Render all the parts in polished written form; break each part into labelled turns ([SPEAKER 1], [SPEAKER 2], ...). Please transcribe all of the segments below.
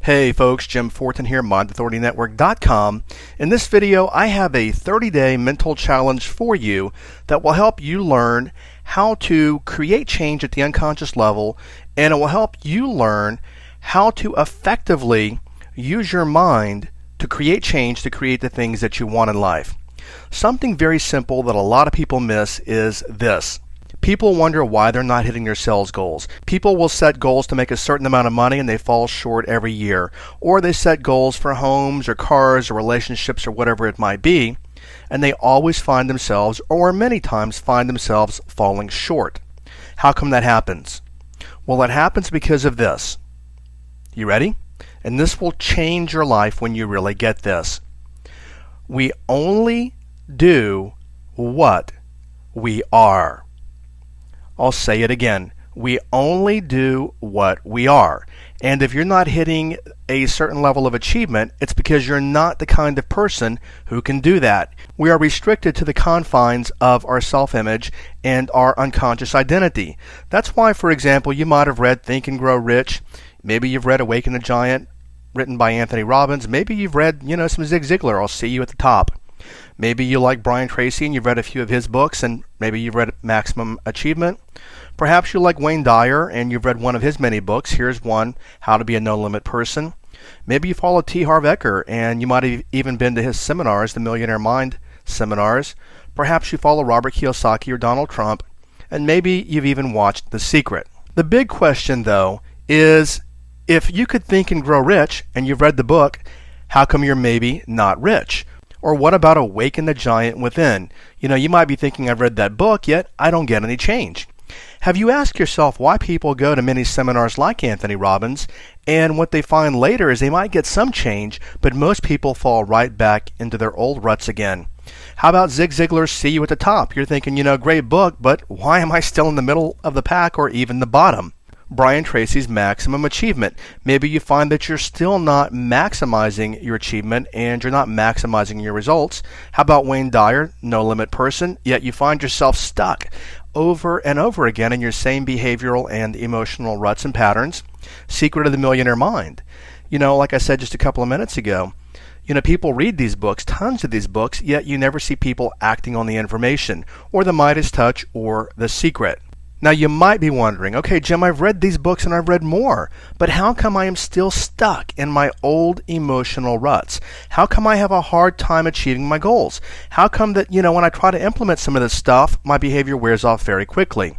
[SPEAKER 1] Hey folks, Jim Fortin here, MindAuthorityNetwork.com. In this video, I have a 30-day mental challenge for you that will help you learn how to create change at the unconscious level, and it will help you learn how to effectively use your mind to create change, to create the things that you want in life. Something very simple that a lot of people miss is this. People wonder why they're not hitting their sales goals. People will set goals to make a certain amount of money and they fall short every year. Or they set goals for homes or cars or relationships or whatever it might be, and they always find themselves, or many times find themselves, falling short. How come that happens? Well, it happens because of this. You ready? And this will change your life when you really get this. We only do what we are. I'll say it again. We only do what we are. And if you're not hitting a certain level of achievement, it's because you're not the kind of person who can do that. We are restricted to the confines of our self-image and our unconscious identity. That's why, for example, you might have read Think and Grow Rich. Maybe you've read Awaken the Giant, written by Anthony Robbins. Maybe you've read, some Zig Ziglar. I'll see you at the top. Maybe you like Brian Tracy and you've read a few of his books, and maybe you've read Maximum Achievement. Perhaps you like Wayne Dyer and you've read one of his many books. Here's one, How to Be a No-Limit Person. Maybe you follow T. Harv Eker and you might have even been to his seminars, the Millionaire Mind seminars. Perhaps you follow Robert Kiyosaki or Donald Trump, and maybe you've even watched The Secret. The big question, though, is if you could think and grow rich and you've read the book, how come you're maybe not rich? Or what about Awaken the Giant Within? You might be thinking, I've read that book, yet I don't get any change. Have you asked yourself why people go to many seminars like Anthony Robbins, and what they find later is they might get some change, but most people fall right back into their old ruts again? How about Zig Ziglar's See You at the Top? You're thinking, great book, but why am I still in the middle of the pack or even the bottom? Brian Tracy's Maximum Achievement. Maybe you find that you're still not maximizing your achievement and you're not maximizing your results. How about Wayne Dyer, No Limit Person, yet you find yourself stuck over and over again in your same behavioral and emotional ruts and patterns? Secret of the Millionaire Mind. Like I said just a couple of minutes ago, people read these books, tons of these books, yet you never see people acting on the information, or the Midas Touch, or The Secret. Now you might be wondering, okay, Jim, I've read these books and I've read more, but how come I am still stuck in my old emotional ruts? How come I have a hard time achieving my goals? How come that, when I try to implement some of this stuff, my behavior wears off very quickly?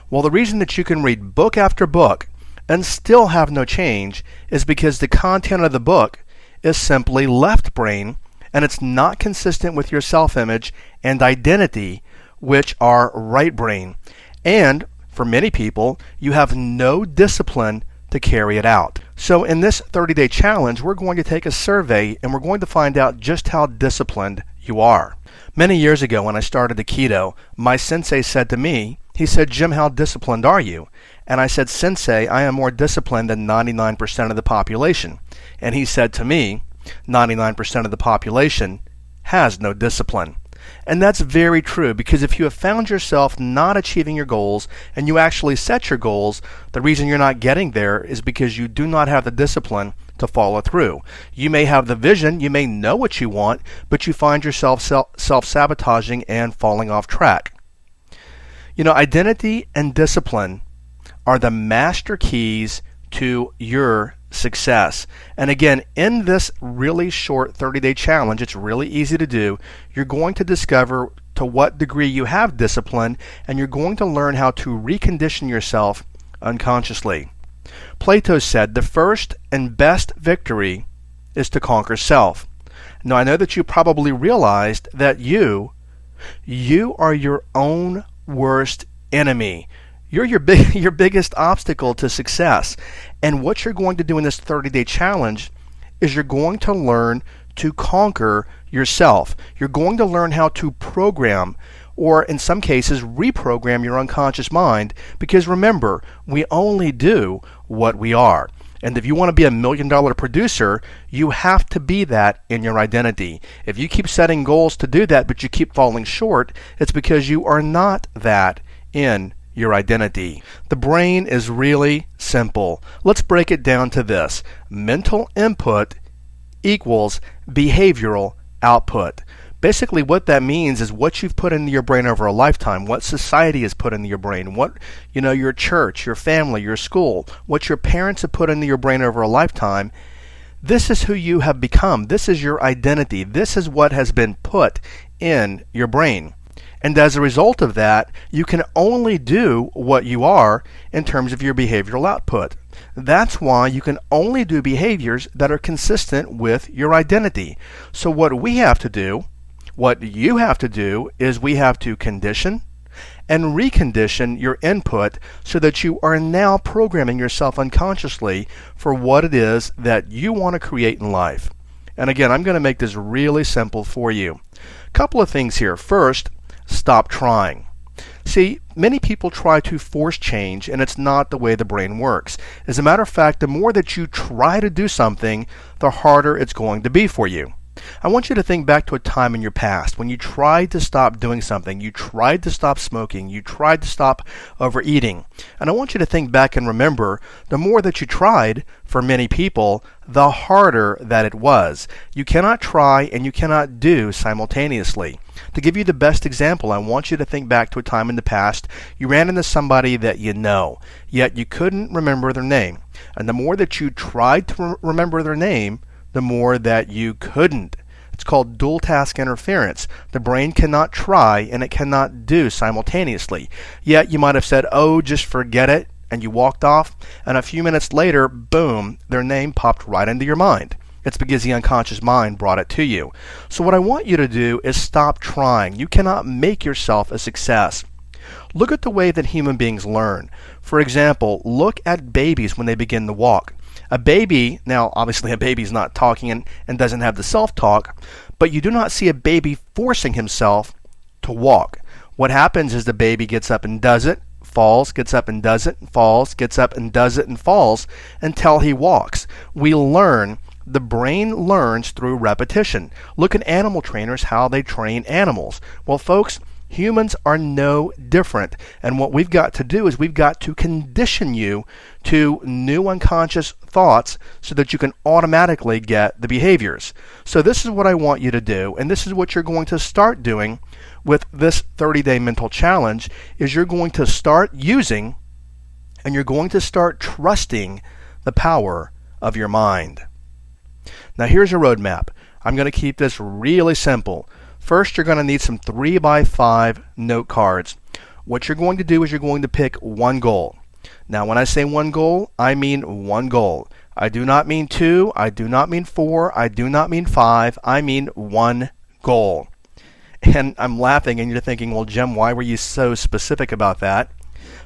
[SPEAKER 1] Well, the reason that you can read book after book and still have no change is because the content of the book is simply left brain, and it's not consistent with your self-image and identity, which are right brain. And for many people, you have no discipline to carry it out. So in this 30-day challenge, we're going to take a survey and we're going to find out just how disciplined you are. Many years ago when I started the keto, my sensei said to me, he said, Jim, how disciplined are you? And I said, Sensei, I am more disciplined than 99% of the population. And he said to me, 99% of the population has no discipline. And that's very true, because if you have found yourself not achieving your goals and you actually set your goals, the reason you're not getting there is because you do not have the discipline to follow through. You may have the vision, you may know what you want, but you find yourself self-sabotaging and falling off track. Identity and discipline are the master keys to your success. And again, in this really short 30-day challenge, it's really easy to do. You're going to discover to what degree you have discipline, and you're going to learn how to recondition yourself unconsciously. Plato said the first and best victory is to conquer self. Now, I know that you probably realized that you are your own worst enemy. You're your biggest obstacle to success. And what you're going to do in this 30-day challenge is you're going to learn to conquer yourself. You're going to learn how to program, or in some cases, reprogram your unconscious mind, because remember, we only do what we are. And if you want to be a $1 million producer, you have to be that in your identity. If you keep setting goals to do that, but you keep falling short, it's because you are not that in your identity. The brain is really simple. Let's break it down to this. Mental input equals behavioral output. Basically what that means is what you've put into your brain over a lifetime, what society has put into your brain, what your church, your family, your school, what your parents have put into your brain over a lifetime. This is who you have become. This is your identity. This is what has been put in your brain. And as a result of that, you can only do what you are in terms of your behavioral output. That's why you can only do behaviors that are consistent with your identity. So what you have to do is we have to condition and recondition your input so that you are now programming yourself unconsciously for what it is that you want to create in life. And again, I'm going to make this really simple for you. A couple of things here. First, stop trying. See, many people try to force change, and it's not the way the brain works. As a matter of fact, the more that you try to do something, the harder it's going to be for you. I want you to think back to a time in your past when you tried to stop doing something. You tried to stop smoking. You tried to stop overeating. And I want you to think back and remember, the more that you tried, for many people, the harder that it was. You cannot try and you cannot do simultaneously. To give you the best example, I want you to think back to a time in the past you ran into somebody that you know, yet you couldn't remember their name. And the more that you tried to remember their name, the more that you couldn't. It's called dual task interference. The brain cannot try and it cannot do simultaneously. Yet you might have said, oh, just forget it, and you walked off, and a few minutes later, boom, their name popped right into your mind. It's because the unconscious mind brought it to you. So what I want you to do is stop trying. You cannot make yourself a success. Look at the way that human beings learn. For example, look at babies when they begin to walk. A baby, now obviously a baby's not talking and doesn't have the self-talk, but you do not see a baby forcing himself to walk. What happens is the baby gets up and does it, falls, gets up and does it, falls, gets up and does it, and falls until he walks. We learn. The brain learns through repetition. Look at animal trainers, how they train animals. Well, folks, humans are no different. And what we've got to do is we've got to condition you to new unconscious thoughts so that you can automatically get the behaviors. So this is what I want you to do, and this is what you're going to start doing with this 30-day mental challenge, is you're going to start using and you're going to start trusting the power of your mind. Now here's a roadmap. I'm going to keep this really simple. First, you're going to need some 3x5 note cards. What you're going to do is you're going to pick one goal. Now, when I say one goal, I mean one goal. I do not mean 2, I do not mean 4, I do not mean 5, I mean one goal. And I'm laughing and you're thinking, well, Jim, why were you so specific about that?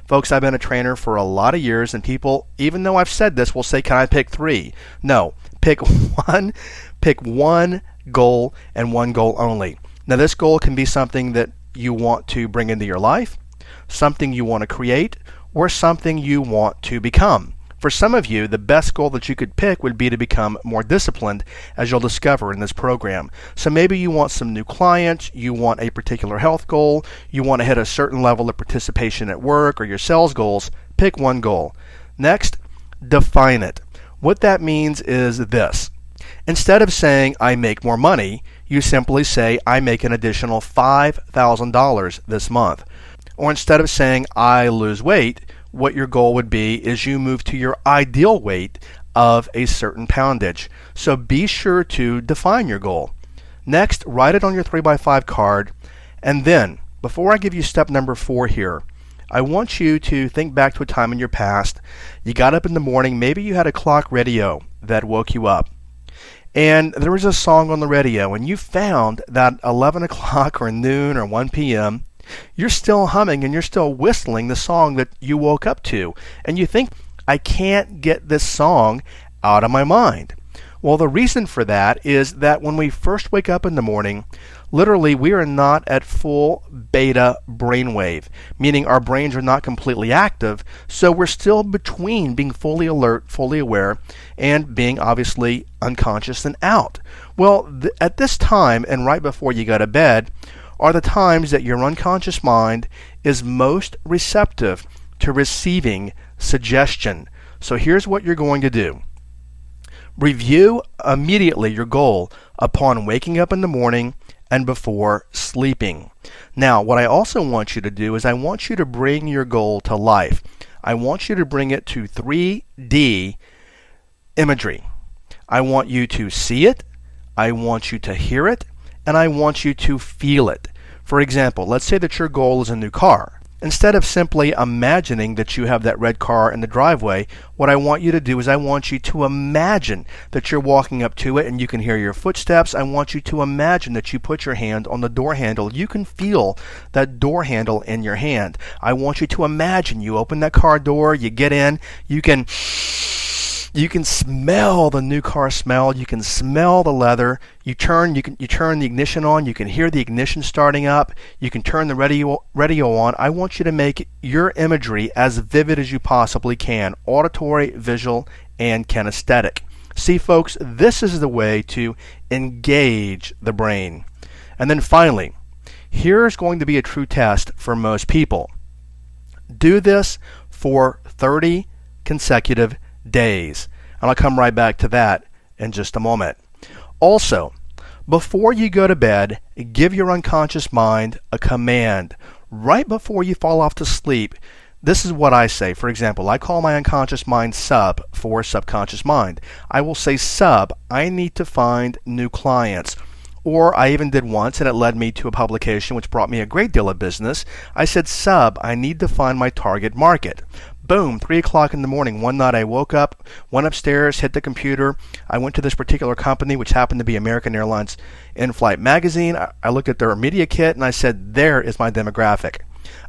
[SPEAKER 1] Folks, I've been a trainer for a lot of years, and people, even though I've said this, will say, can I pick 3? No, pick one goal and one goal only. Now, this goal can be something that you want to bring into your life, something you want to create, or something you want to become. For some of you, the best goal that you could pick would be to become more disciplined, as you'll discover in this program. So maybe you want some new clients, you want a particular health goal, you want to hit a certain level of participation at work or your sales goals. Pick one goal. Next, define it. What that means is this. Instead of saying, I make more money, you simply say, I make an additional $5,000 this month. Or instead of saying, I lose weight, what your goal would be is you move to your ideal weight of a certain poundage. So be sure to define your goal. Next, write it on your 3x5 card. And then, before I give you step number 4 here, I want you to think back to a time in your past. You got up in the morning, maybe you had a clock radio that woke you up. And there was a song on the radio, and you found that 11 o'clock or noon or 1 p.m., you're still humming and you're still whistling the song that you woke up to. And you think, I can't get this song out of my mind. Well, the reason for that is that when we first wake up in the morning, literally we are not at full beta brainwave, meaning our brains are not completely active, so we're still between being fully alert, fully aware, and being obviously unconscious and out. Well, at this time and right before you go to bed, are the times that your unconscious mind is most receptive to receiving suggestion. So here's what you're going to do. Review immediately your goal upon waking up in the morning and before sleeping. Now, what I also want you to do is I want you to bring your goal to life. I want you to bring it to 3D imagery. I want you to see it, I want you to hear it, and I want you to feel it. For example, let's say that your goal is a new car. Instead of simply imagining that you have that red car in the driveway, what I want you to do is I want you to imagine that you're walking up to it and you can hear your footsteps. I want you to imagine that you put your hand on the door handle. You can feel that door handle in your hand. I want you to imagine you open that car door, you get in, you can smell the new car smell. You can smell the leather. You turn the ignition on. You can hear the ignition starting up. You can turn the radio on. I want you to make your imagery as vivid as you possibly can, auditory, visual, and kinesthetic. See, folks, this is the way to engage the brain. And then finally, here's going to be a true test for most people. Do this for 30 consecutive days. And I'll come right back to that in just a moment. Also, before you go to bed, give your unconscious mind a command. Right before you fall off to sleep, this is what I say. For example, I call my unconscious mind sub for subconscious mind. I will say, sub, I need to find new clients. Or I even did once, and it led me to a publication which brought me a great deal of business. I said, sub, I need to find my target market. Boom, 3 o'clock in the morning. One night I woke up, went upstairs, hit the computer. I went to this particular company, which happened to be American Airlines In-Flight Magazine. I looked at their media kit, and I said, there is my demographic.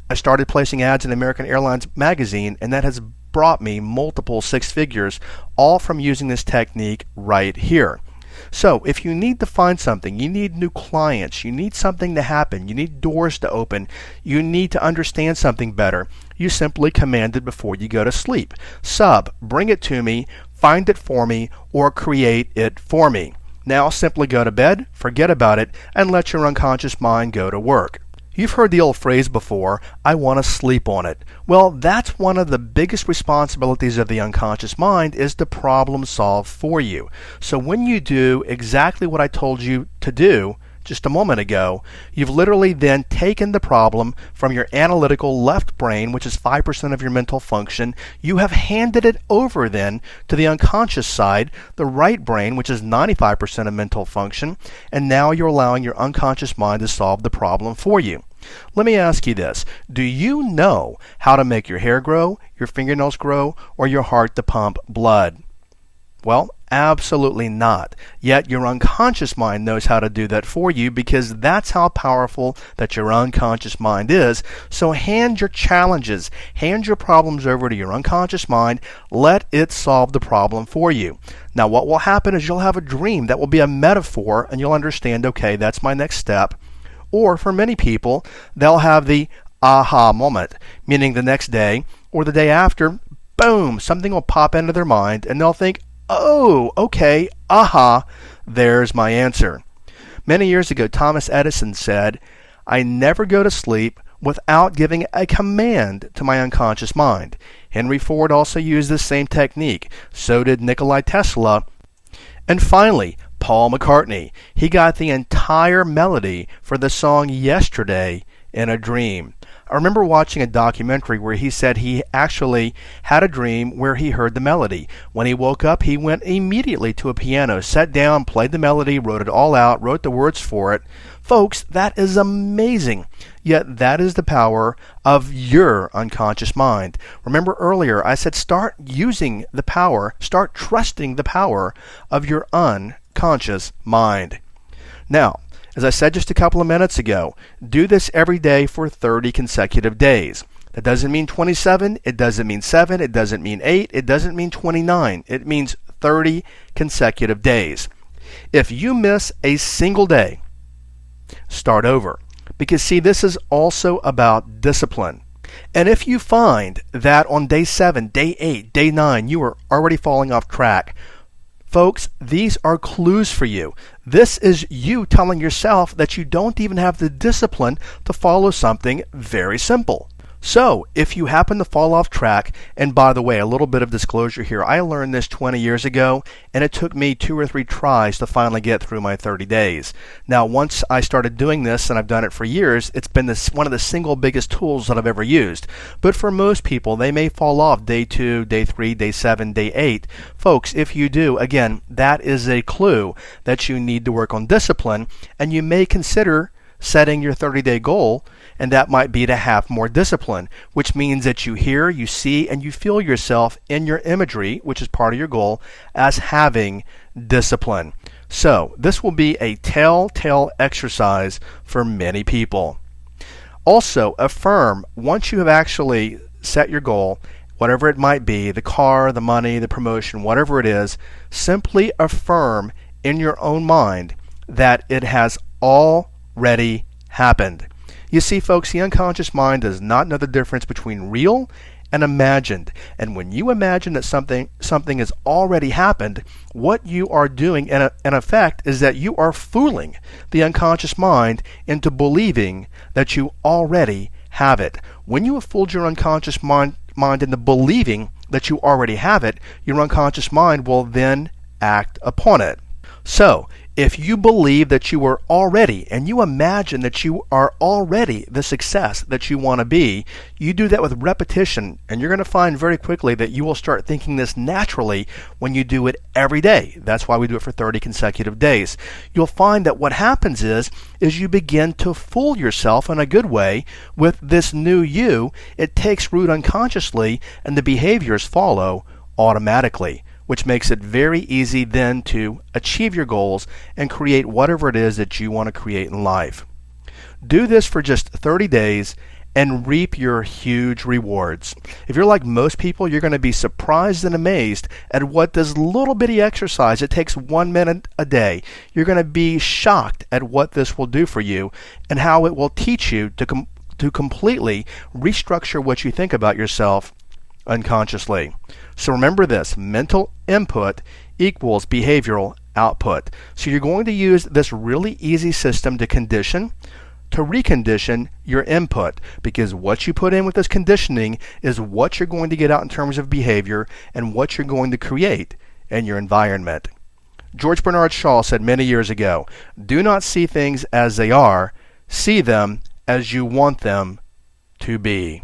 [SPEAKER 1] I started placing ads in American Airlines Magazine, and that has brought me multiple 6 figures, all from using this technique right here. So if you need to find something, you need new clients, you need something to happen, you need doors to open, you need to understand something better, you simply command it before you go to sleep. Sub, bring it to me, find it for me, or create it for me. Now simply go to bed, forget about it, and let your unconscious mind go to work. You've heard the old phrase before, I want to sleep on it. Well, that's one of the biggest responsibilities of the unconscious mind, is to problem solve for you. So when you do exactly what I told you to do just a moment ago, you've literally then taken the problem from your analytical left brain, which is 5% of your mental function. You have handed it over then to the unconscious side, the right brain, which is 95% of mental function, and now you're allowing your unconscious mind to solve the problem for you. Let me ask you this. Do you know how to make your hair grow, your fingernails grow, or your heart to pump blood? Well, absolutely not. Yet your unconscious mind knows how to do that for you, because that's how powerful that your unconscious mind is. So hand your challenges, hand your problems over to your unconscious mind. Let it solve the problem for you. Now what will happen is you'll have a dream that will be a metaphor, and you'll understand, okay, that's my next step. Or for many people, they'll have the aha moment, meaning the next day or the day after, boom, something will pop into their mind and they'll think, oh, okay, aha, there's my answer. Many years ago, Thomas Edison said, I never go to sleep without giving a command to my unconscious mind. Henry Ford also used this same technique. So did Nikola Tesla. And finally, Paul McCartney. He got the entire melody for the song Yesterday in a Dream. I remember watching a documentary where he said he actually had a dream where he heard the melody. When he woke up, he went immediately to a piano, sat down, played the melody, wrote it all out, wrote the words for it. Folks, that is amazing. Yet that is the power of your unconscious mind. Remember earlier, I said start using the power, start trusting the power of your unconscious mind. Now, as I said just a couple of minutes ago, do this every day for 30 consecutive days. That doesn't mean 27, it doesn't mean 7, it doesn't mean 8, it doesn't mean 29. It means 30 consecutive days. If you miss a single day, start over. Because see, this is also about discipline. And if you find that on day 7, day 8, day 9, you are already falling off track, Folks, these are clues for you. This is you telling yourself that you don't even have the discipline to follow something very simple. So, if you happen to fall off track, and by the way, a little bit of disclosure here, I learned this 20 years ago, and it took me 2 or 3 tries to finally get through my 30 days. Now, once I started doing this, and I've done it for years, it's been one of the single biggest tools that I've ever used. But for most people, they may fall off day 2, day 3, day 7, day 8. Folks, if you do, again, that is a clue that you need to work on discipline, and you may consider setting your 30-day goal, and that might be to have more discipline, which means that you hear, you see, and you feel yourself in your imagery, which is part of your goal, as having discipline. So this will be a telltale exercise for many people. Also, affirm, once you have actually set your goal, whatever it might be, the car, the money, the promotion, whatever it is, simply affirm in your own mind that it has already happened. You see, folks, the unconscious mind does not know the difference between real and imagined. And when you imagine that something has already happened, what you are doing in effect is that you are fooling the unconscious mind into believing that you already have it. When you have fooled your unconscious mind into believing that you already have it, your unconscious mind will then act upon it. So, if you believe that you are already, and you imagine that you are already the success that you want to be, you do that with repetition, and you're going to find very quickly that you will start thinking this naturally when you do it every day. That's why we do it for 30 consecutive days. You'll find that what happens is you begin to fool yourself in a good way with this new you. It takes root unconsciously, and the behaviors follow automatically, which makes it very easy then to achieve your goals and create whatever it is that you want to create in life. Do this for just 30 days and reap your huge rewards. If you're like most people, you're going to be surprised and amazed at what this little bitty exercise, it takes 1 minute a day. You're going to be shocked at what this will do for you and how it will teach you to completely restructure what you think about yourself unconsciously. So remember this, mental input equals behavioral output. So you're going to use this really easy system to recondition your input, because what you put in with this conditioning is what you're going to get out in terms of behavior and what you're going to create in your environment. George Bernard Shaw said many years ago, "Do not see things as they are, see them as you want them to be."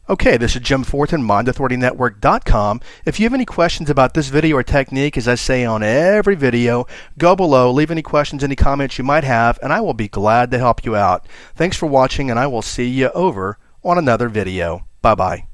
[SPEAKER 1] Okay, this is Jim Fortin, MindAuthorityNetwork.com. If you have any questions about this video or technique, as I say on every video, go below, leave any questions, any comments you might have, and I will be glad to help you out. Thanks for watching, and I will see you over on another video. Bye-bye.